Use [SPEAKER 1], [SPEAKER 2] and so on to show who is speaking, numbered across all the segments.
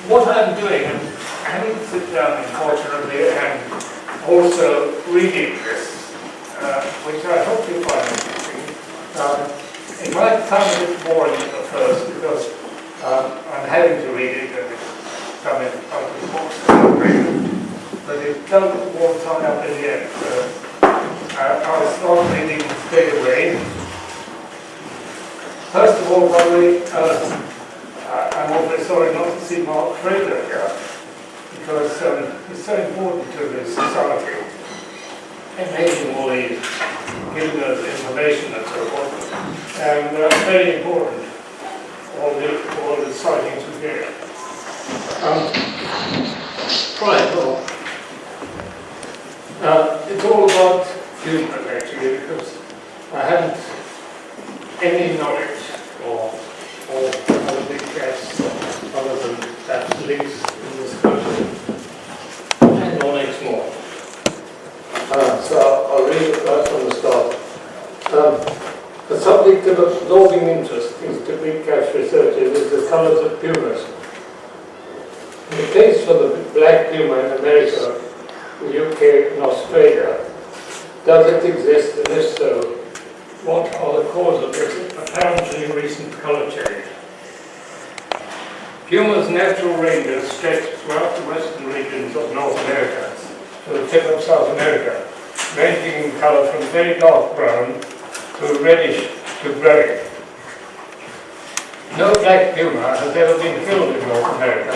[SPEAKER 1] What I'm doing, I'm having to sit down, unfortunately, and also reading this, which I hope you find interesting. It might sound a bit boring at first because I'm having to read it and it's coming out of the books, but it doesn't all tie up in the end. I'll start reading straight away. First of all, by the way, I'm awfully sorry not to see Mark Fraser here, because it's so important to this society. And making all these, giving us information and so forth. And very important, all the sightings we get. Right, well, it's all about humans actually, because I haven't any knowledge or other big cats other than that links in this country. And no next more. So I'll read it right from the start. The subject of absorbing interest in technique catch researchers is the colours of pumas. In the case for the black puma in America, the UK and Australia, does it exist, and if so, what are the causes of this apparently recent colour change? Puma's natural ranges stretch throughout the western regions of North America to the tip of South America, ranging in colour from very dark brown to reddish to grey. No black puma has ever been killed in North America.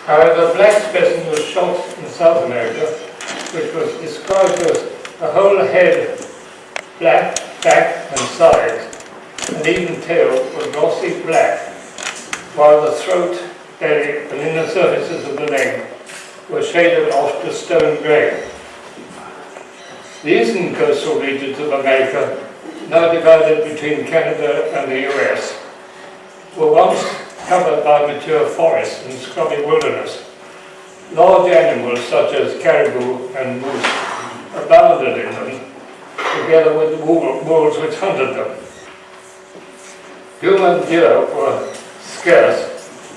[SPEAKER 1] However, a black specimen was shot in South America, which was described as a whole head black, back and sides, and even tail was glossy black, while the throat, belly and inner surfaces of the leg were shaded off to stone grey. The eastern coastal regions of America, now divided between Canada and the US, were once covered by mature forests and scrubby wilderness. Large animals such as caribou and moose abounded in them, together with the wolves which hunted them. Puma and deer were scarce,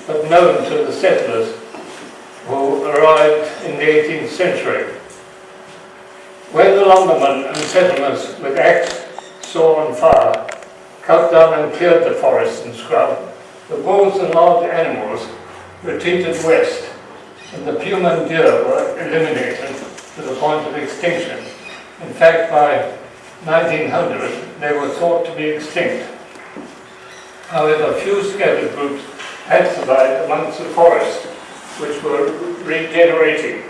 [SPEAKER 1] but known to the settlers who arrived in the 18th century. When the lumbermen and settlers with axe, saw and fire cut down and cleared the forest and scrub, the wolves and large animals retreated west, and the puma and deer were eliminated to the point of extinction. In fact, by 1900, they were thought to be extinct. However, few scattered groups had survived amongst the forest, which were regenerating.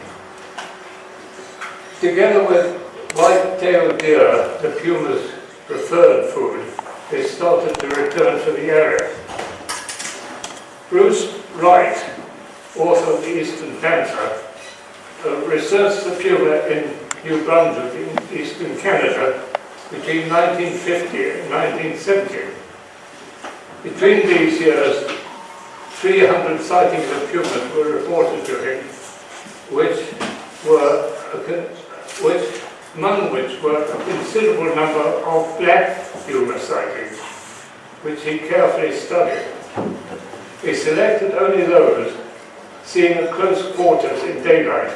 [SPEAKER 1] Together with white-tailed deer, the puma's preferred food, they started to return to the area. Bruce Wright, author of The Eastern Panther, researched the puma in New Brunswick in eastern Canada between 1950 and 1970. Between these years, 300 sightings of pumas were reported to him, among which were a considerable number of black puma sightings, which he carefully studied. He selected only those seen at close quarters in daylight.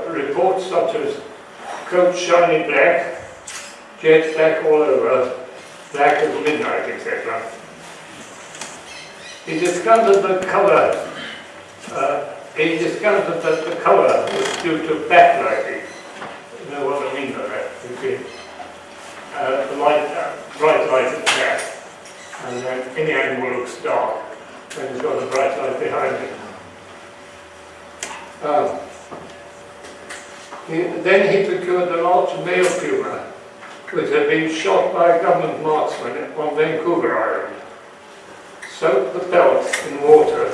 [SPEAKER 1] Reports such as coat shiny black, jet black all over, black as midnight, etc. He discovered that the colour was due to backlighting. You know what I mean by that? You see, the bright light at the back, and then any animal looks dark when it's got a bright light behind it. Then he procured a large male puma, which had been shot by a government marksman on Vancouver Island, soaked the pelt in water,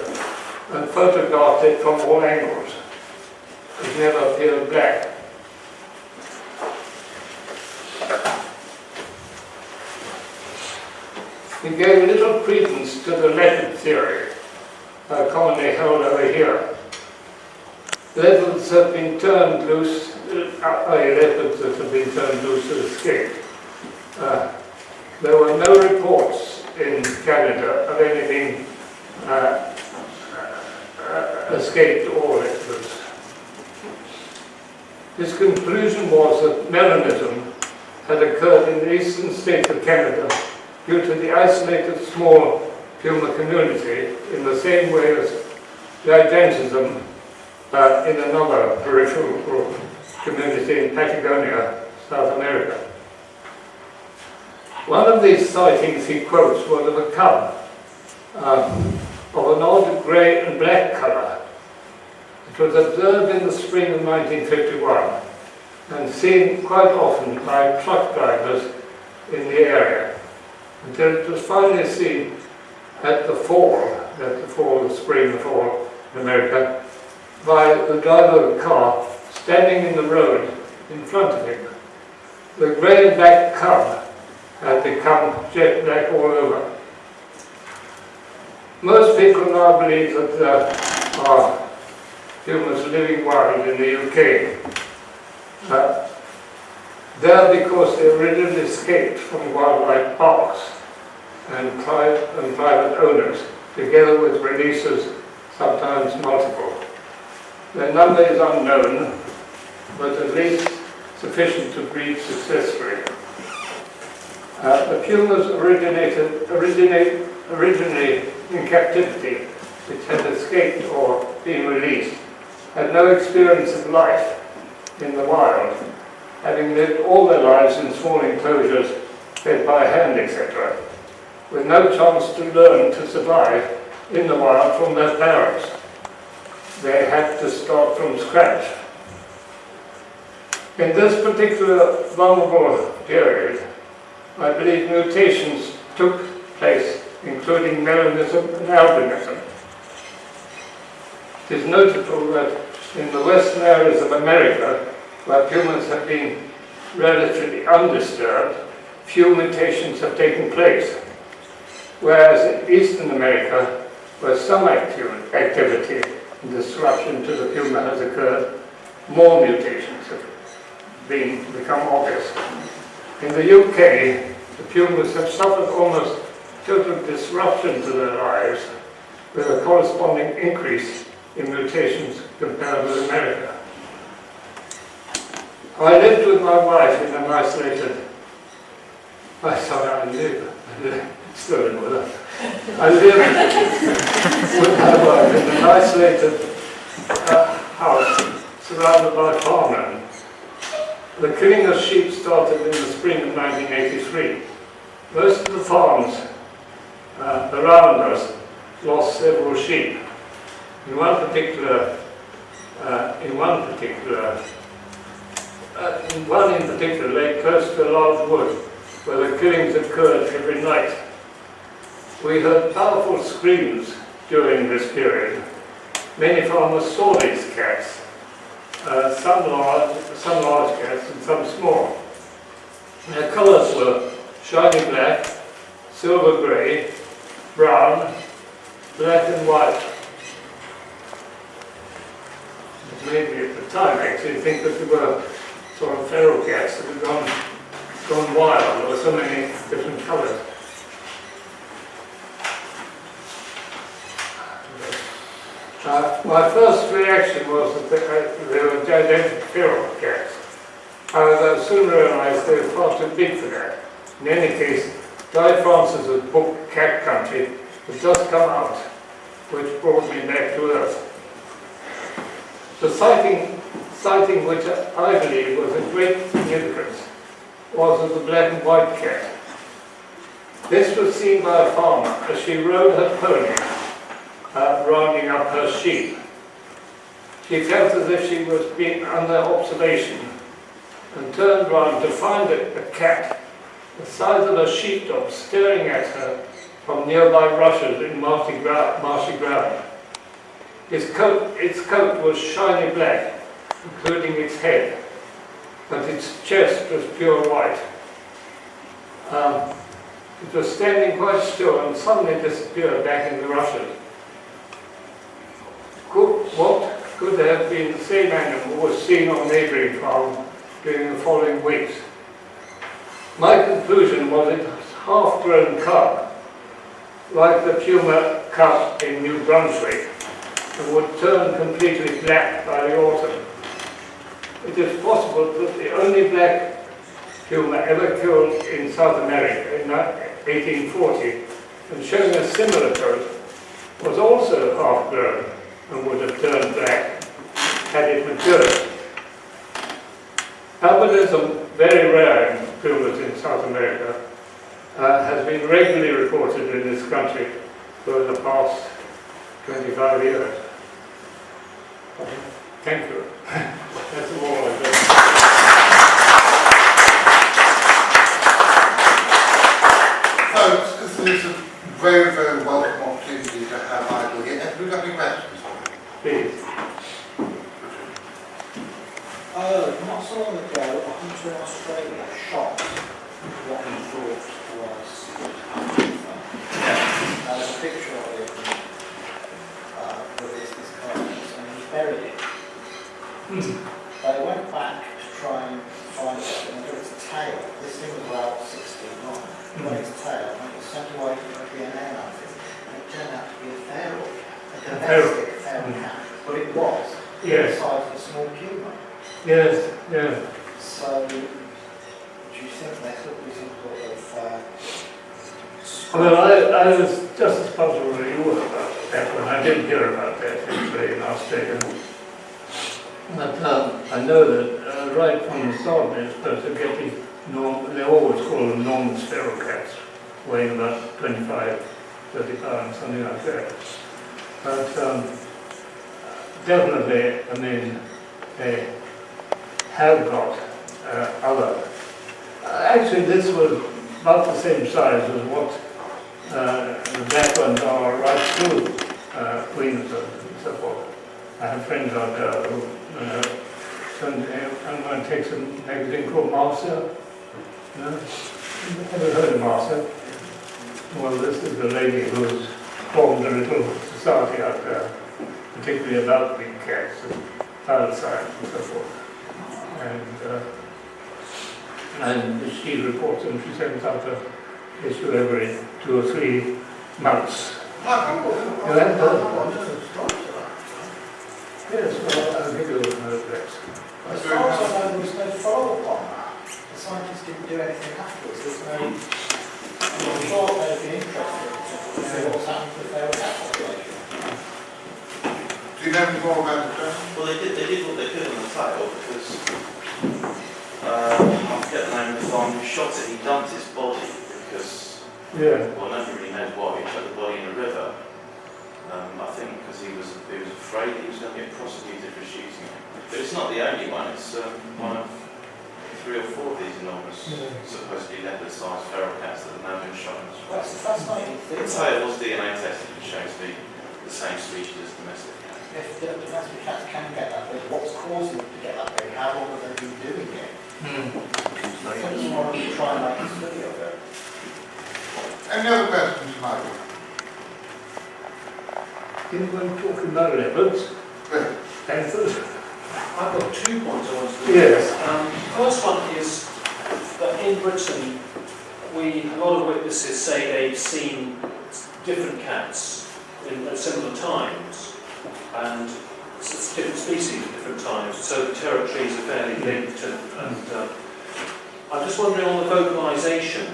[SPEAKER 1] and photographed it from all angles. It never appeared black. He gave little credence to the leopard theory, commonly held over here. Leopards have been turned loose, leopards that have been turned loose to escape. There were no reports in Canada of anything escaped all experts. His conclusion was that melanism had occurred in the eastern states of Canada due to the isolated small puma community in the same way as gigantism in another peripheral community in Patagonia, South America. One of these sightings he quotes was of a cub of an odd grey and black colour. It was observed in the spring of 1951 and seen quite often by truck drivers in the area, until it was finally seen at the fall in America, by the driver of a car standing in the road in front of him. The grey and black cub had become jet black all over. Most people now believe that there are humans living wild in the UK. There because they originally escaped from wildlife parks and private owners, together with releases, sometimes multiple. Their number is unknown, but at least sufficient to breed successfully. The pumas originally in captivity, which had escaped or been released, had no experience of life in the wild, having lived all their lives in small enclosures fed by hand, etc., with no chance to learn to survive in the wild from their parents. They had to start from scratch. In this particular vulnerable period, I believe mutations took place, including melanism and albinism. It is notable that in the western areas of America, where pumas have been relatively undisturbed, few mutations have taken place, whereas in eastern America, where some activity and disruption to the puma has occurred, more mutations have become obvious. In the UK, the pumas have suffered almost total disruption to their lives, with a corresponding increase in mutations compared with America. I lived with my wife in an isolated, still live with her. I lived with my wife in an isolated house surrounded by farmland. The killing of sheep started in the spring of 1983. Most of the farms around us lost several sheep. One in particular lay close to a large wood where the killings occurred every night. We heard powerful screams during this period. Many farmers saw these cats, some large cats and some small. Their colours were shiny black, silver grey, brown, black and white. Maybe at the time I actually think that they were sort of feral cats that had gone wild. There were so many different colours. My first reaction was that they were gigantic feral cats. However, I soon realised they were far too big for that. In any case, Guy Francis's book Cat Country had just come out, which brought me back to earth. The sighting which I believe was of great significance was of the black and white cat. This was seen by a farmer as she rode her pony, rounding up her sheep. She felt as if she was being under observation and turned round to find a cat the size of a sheepdog staring at her from nearby rushes in marshy ground. Its coat was shiny black, including its head, but its chest was pure white. It was standing quite still and suddenly disappeared back in the rushes. What could have been the same animal was seen on a neighbouring farm during the following weeks. My conclusion was it was half-grown cub, like the puma cub in New Brunswick, and would turn completely black by the autumn. It is possible that the only black puma ever killed in South America in 1840, and showing a similar coat, was also half-grown and would have turned black had it matured. Albinism, very rare in pumas in South America, has been regularly reported in this country for the past 25 years. Thank you. That's all I've done.
[SPEAKER 2] Folks, this is a very, very welcome opportunity to have Nigel here. Have we got any questions for him?
[SPEAKER 1] Please.
[SPEAKER 3] Not so long ago, a hunter in Australia shot what he thought was a puma. There's a picture of it with this carcass, and he buried it. They went back to try and find it, and got its tail. This thing was about 6 feet long. Got its tail, and it was sent away for a DNA analysis, and it turned out to be a feral cat, a domestic feral cat, but it was the size of a small puma.
[SPEAKER 1] Yes, yes.
[SPEAKER 3] So, do you think there could be some sort of...
[SPEAKER 1] Well, I was just as puzzled as you were about that one. I didn't hear about that actually in Australia. But I know that right from the start they're supposed to get these, they always call them normal feral cats, weighing about 25, 30 pounds, something like that. But definitely, I mean, they have got other. Actually, this was about the same size as what the black ones are right through Queens and so forth. I have friends out there who, I'm going to take some magazine called Marcia. No? Have you heard of Marcia? Well, this is the lady who's formed a little society out there, particularly about big cats and foul science and so forth. And she reports them. She sends out an issue every 2 or 3 months. Yes, well, I'll give you an address.
[SPEAKER 3] As far as I know, there was no follow-up on that. The scientists didn't do anything afterwards. There's no... I thought they'd be interested to know what's happened to the feral cat population.
[SPEAKER 2] Do you know any more about the question?
[SPEAKER 4] Well, they did what they could on the tail because I forget the name of the farmer who shot it. He dumped his body because, well, nobody really knows why. He put the body in a river. I think because he was afraid he was going to get prosecuted for shooting it. But it's not the only one. It's one of 3 or 4 of these enormous, supposedly leopard-sized feral cats that have now been shot.
[SPEAKER 3] That's a fascinating thing.
[SPEAKER 4] The tail was DNA tested and shown to be the same species as domestic cats.
[SPEAKER 3] If the domestic cats can get that big, what's causing them to get that big? How long have they been doing it? I think someone will try and make a study of it.
[SPEAKER 2] Any other questions, Michael?
[SPEAKER 1] Anyone talking about leopards? Panthers?
[SPEAKER 5] I've got 2 points I want to make.
[SPEAKER 1] Yes.
[SPEAKER 5] First one is that in Britain, a lot of witnesses say they've seen different cats at similar times, and it's different species at different times, so the territories are fairly linked. And I'm just wondering on the vocalisation,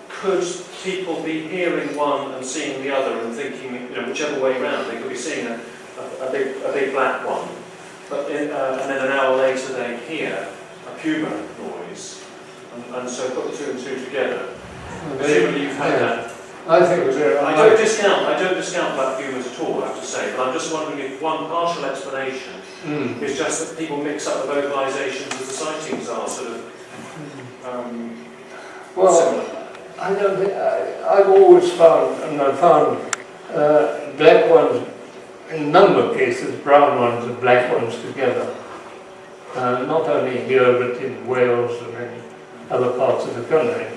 [SPEAKER 5] could people be hearing one and seeing the other and thinking, whichever way round, they could be seeing a big black one, but and then an hour later they hear a puma noise, and so put the 2 and 2 together. Presumably you've had that.
[SPEAKER 1] I think it was
[SPEAKER 5] I don't discount black pumas at all, I have to say, but I'm just wondering if one partial explanation is just that people mix up the vocalisations as the sightings are sort of similar.
[SPEAKER 1] I don't think, I've always found, and I've found black ones, in a number of cases, brown ones and black ones together. Not only here, but in Wales and in other parts of the country.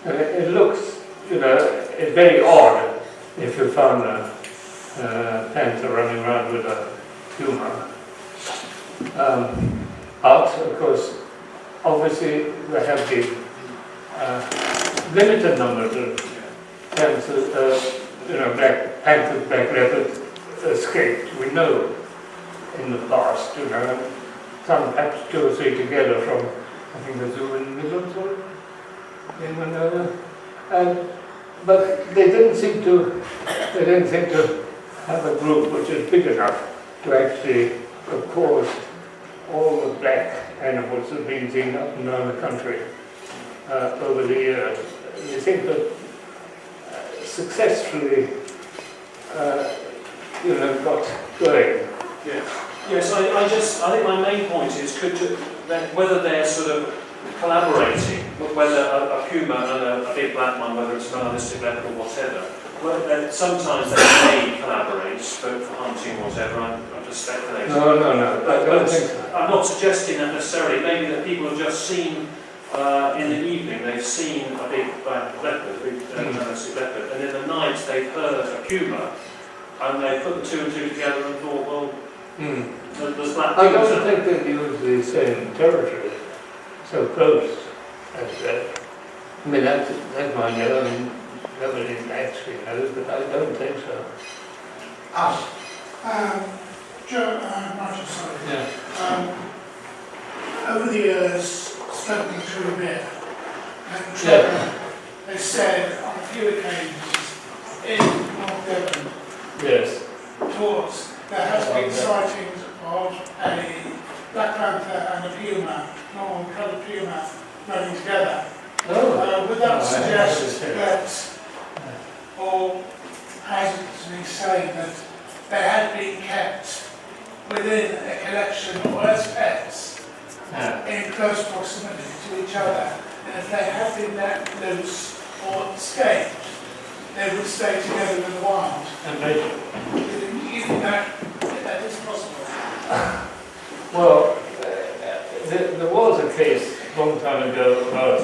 [SPEAKER 1] And it looks, it's very odd if you found a panther running around with a puma. But, of course, obviously there have been limited numbers of panthers, black panthers, black leopards escaped, we know, in the past, you know, some perhaps 2 or 3 together from, I think, the zoo in the Midlands or in Manila. But they didn't seem to have a group which is big enough to actually have caused all the black animals that have been seen up and down the country over the years. You think that successfully, you know, got going.
[SPEAKER 5] Yes, I think my main point is whether they're sort of collaborating, whether a puma and a big black one, whether it's an animalistic leopard or whatever. Well, sometimes they may collaborate for hunting or whatever. I'm just speculating.
[SPEAKER 1] No. I don't think so.
[SPEAKER 5] I'm not suggesting that necessarily. Maybe that people have just seen in the evening they've seen a big black leopard, a big animalistic leopard, and in the night they've heard a puma, and they put the 2 and 2 together and thought, well, there's black
[SPEAKER 1] I
[SPEAKER 5] pumas.
[SPEAKER 1] don't think they use the same territory so close as that. I mean, that's my know. I mean, nobody actually knows, but I don't think so.
[SPEAKER 6] Nigel, sorry.
[SPEAKER 1] Yeah.
[SPEAKER 6] Over the years, spoken to a bit, and they said on a few occasions in North Devon,
[SPEAKER 1] Yes.
[SPEAKER 6] towards, there has been sightings of a black panther and a puma, normal coloured puma, running together. Would that suggest that, or hesitantly say that they had been kept within a collection or as pets in close proximity to each other, and if they had been let loose or escaped, they would stay together in the wild?
[SPEAKER 1] And they,
[SPEAKER 6] You think that is possible?
[SPEAKER 1] well, there was a case a long time ago about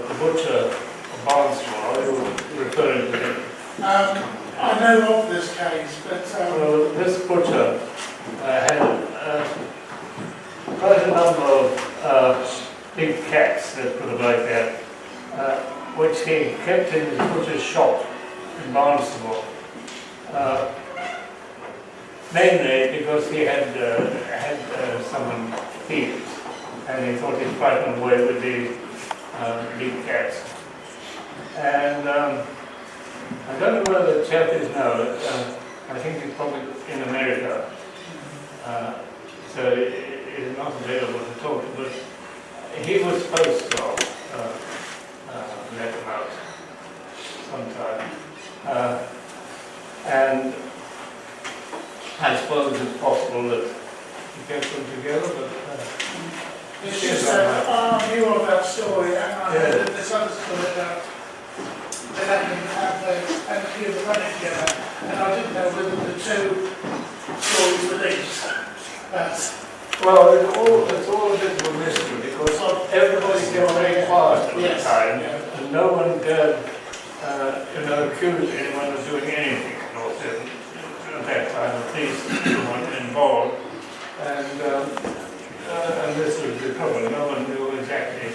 [SPEAKER 1] the butcher of Barnstable. You were referring to him.
[SPEAKER 6] I know of this case, but
[SPEAKER 1] Well, this butcher had quite a number of big cats, let's put it like that, which he kept in his butcher's shop in Barnstable. Mainly because he had someone feed, and he thought he'd frighten away with the big cats. And I don't know where the chap is now. I think he's probably in America. So he's not available to talk to, but he was supposed to let him out sometime. And I suppose it's possible that he kept them together, but
[SPEAKER 6] it's just that I knew of that story, and I heard this other story about they let them have a few running together, and I didn't know whether the 2 stories were linked. But
[SPEAKER 1] well, it's all a bit of a mystery because everybody kept very quiet at the time, and no one dared, accuse anyone of doing anything. At that time, the police weren't involved, and this was the trouble. No one knew exactly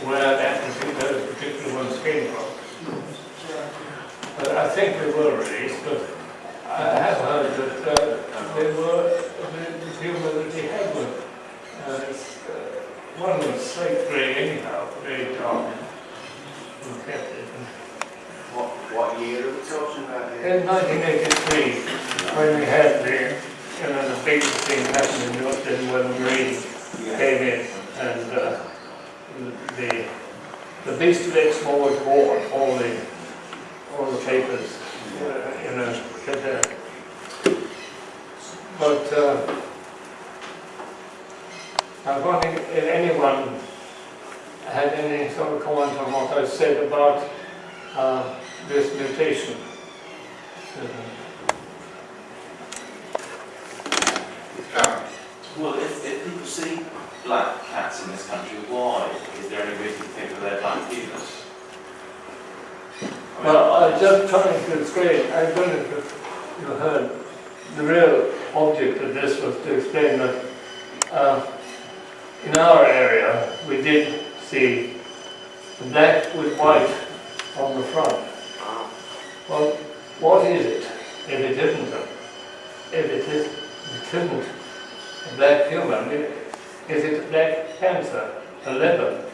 [SPEAKER 1] where those particular ones came from. But I think they were released, but I have heard that they were the puma that he had with. One was slate grey anyhow, very dark, and kept it.
[SPEAKER 4] What year are we talking about here?
[SPEAKER 1] In 1983, when we had the big thing happened in Yorkshire when the Marine came in, and the beast of Exmoor was born, all the papers, said that. But I was wondering if anyone had any sort of comment on what I said about this mutation.
[SPEAKER 4] Well, if people see black cats in this country, why? Is there any reason to think that they're black pumas?
[SPEAKER 1] Well, I'm just trying to explain. I don't know if you heard. The real object of this was to explain that in our area we did see the black with white on the front. Well, what is it if it isn't if it isn't a black human, is it a black panther, a leopard?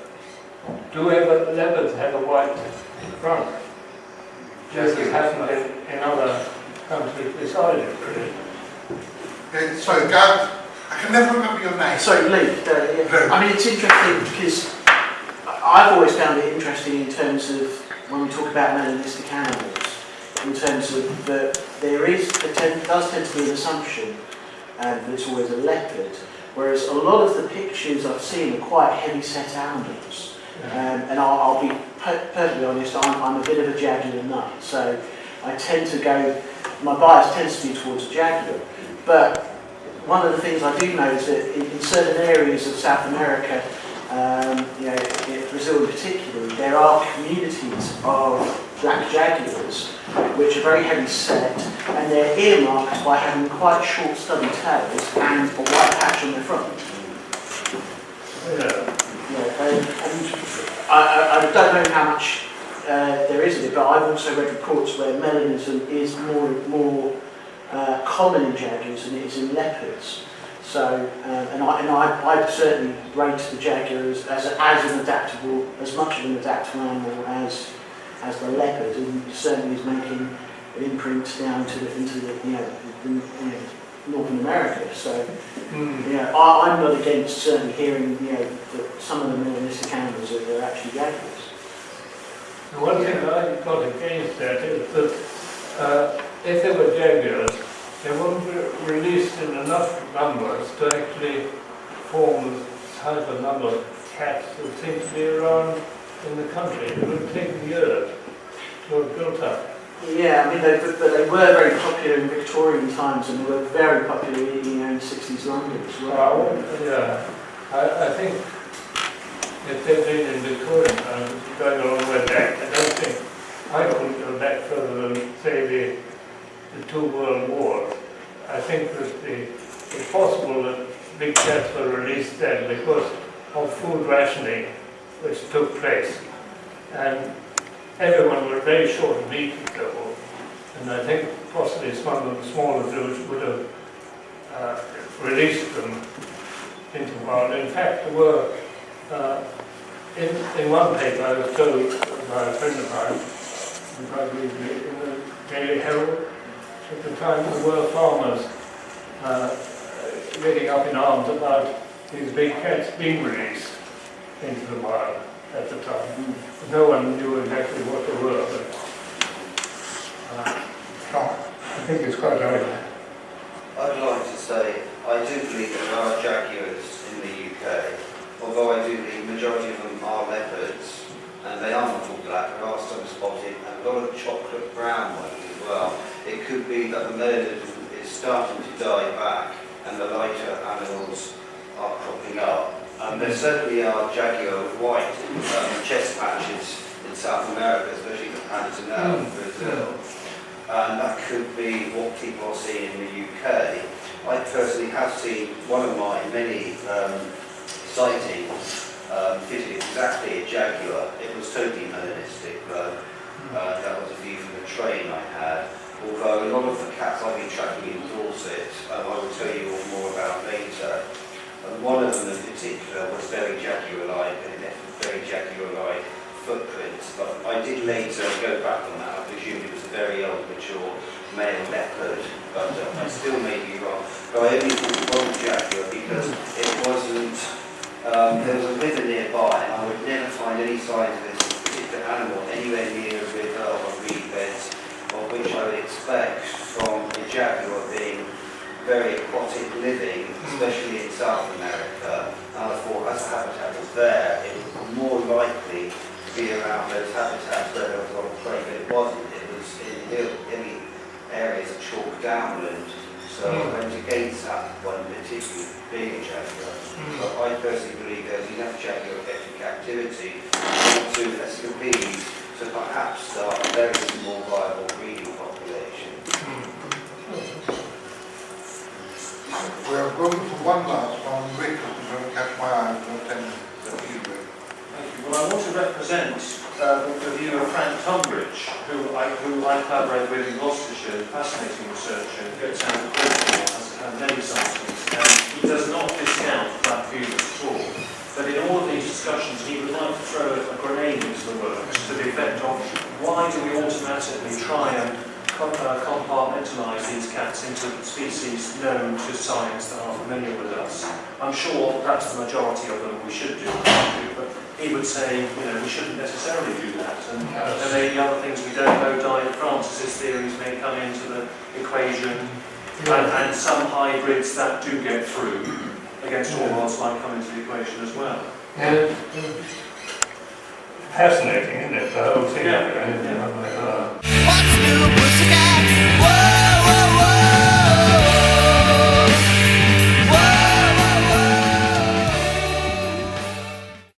[SPEAKER 1] Do leopards have a white front? Just as happened in other countries beside it, really.
[SPEAKER 2] Sorry, Gareth, I can never remember your name.
[SPEAKER 7] Sorry, Lee. Yeah. I mean, it's interesting because I've always found it interesting in terms of when we talk about melanistic animals, in terms of that there does tend to be an assumption that it's always a leopard, whereas a lot of the pictures I've seen are quite heavy-set animals. And I'll be perfectly honest, I'm a bit of a jaguar nut, so I tend to go, my bias tends to be towards a jaguar. But one of the things I do know is that in certain areas of South America, in Brazil in particular, there are communities of black jaguars which are very heavy set, and they're earmarked by having quite short stubby tails and a white patch on their front. I don't know how much there is of it, but I've also read reports where melanism is more common in jaguars than it is in leopards. So, and I certainly rate the jaguar as much of an adaptable animal as the leopard, and certainly is making an imprint down into Northern America. So, I'm not against certainly hearing that some of the melanistic animals are actually jaguars.
[SPEAKER 1] The one thing that I got against that is that if they were jaguars, they wouldn't be released in enough numbers to actually form the type of number of cats that seem to be around in the country. It would have taken years to have built up.
[SPEAKER 7] Yeah, I mean, they were very popular in Victorian times, and they were very popular in the 60s London as well.
[SPEAKER 1] I think if they've been in Victorian times, going a long way back, I couldn't go back further than, say, the two world wars. I think that it's possible that big cats were released then because of food rationing which took place. And everyone was very short of meat and so forth. And I think possibly some of the smaller zoos would have released them into the wild. In fact, there were, in one paper I was told by a friend of mine, I believe in the Daily Herald, at the time there were farmers getting up in arms about these big cats being released into the wild at the time. No one knew exactly what they were, but I think it's quite early.
[SPEAKER 8] I'd like to say I do believe there are jaguars in the UK, although I do believe the majority of them are leopards, and they are not all black. There are some spotted and a lot of chocolate brown ones as well. It could be that the melanism is starting to die back and the lighter animals are cropping up. There certainly are jaguar white chest patches in South America, especially the Pantanal in Brazil. And that could be what people are seeing in the UK. I personally have seen one of my many sightings fitted exactly a jaguar. It was totally melanistic though. That was a view from the train I had. Although a lot of the cats I've been tracking in Dorset, I will tell you all more about later. And one of them in particular was very jaguar-like, and it left a very jaguar-like footprint. But I did later go back on that. I presumed it was a very old, mature male leopard, but I still may be wrong. But I only thought it was a jaguar because it wasn't. There was a river nearby, and I would never find any signs of this particular animal anywhere near a river or reed beds, of which I would expect from a jaguar being very aquatic living, especially in South America. And I thought as the habitat was there, it was more likely to be around those habitats where there was a lot of prey, but it wasn't. It was in hilly areas of chalk downland. So I went against that one particularly being a jaguar. But I personally believe there's enough jaguar kept in captivity to escapees to perhaps start a very small viable breeding population.
[SPEAKER 2] We're going for one last one. Rick is going to catch my eye for 10 minutes.
[SPEAKER 5] Thank you. Well, I want to represent the view of Frank Tunbridge, Cambridge, who I collaborate with in Gloucestershire, fascinating researcher, gets out of Brierly, has had many sightings, and he does not discount that view at all. But in all of these discussions, he would like to throw a grenade into the works to the effect of why do we automatically try and compartmentalise these cats into species known to science that are familiar with us. I'm sure that's the majority of them we should do, but he would say, we shouldn't necessarily do that, and there may be other things we don't know. Diana Francis's theories may come into the equation, and some hybrids that do get through against all odds might come into the equation as well.
[SPEAKER 1] Fascinating, isn't it, the whole thing?
[SPEAKER 5] Yeah.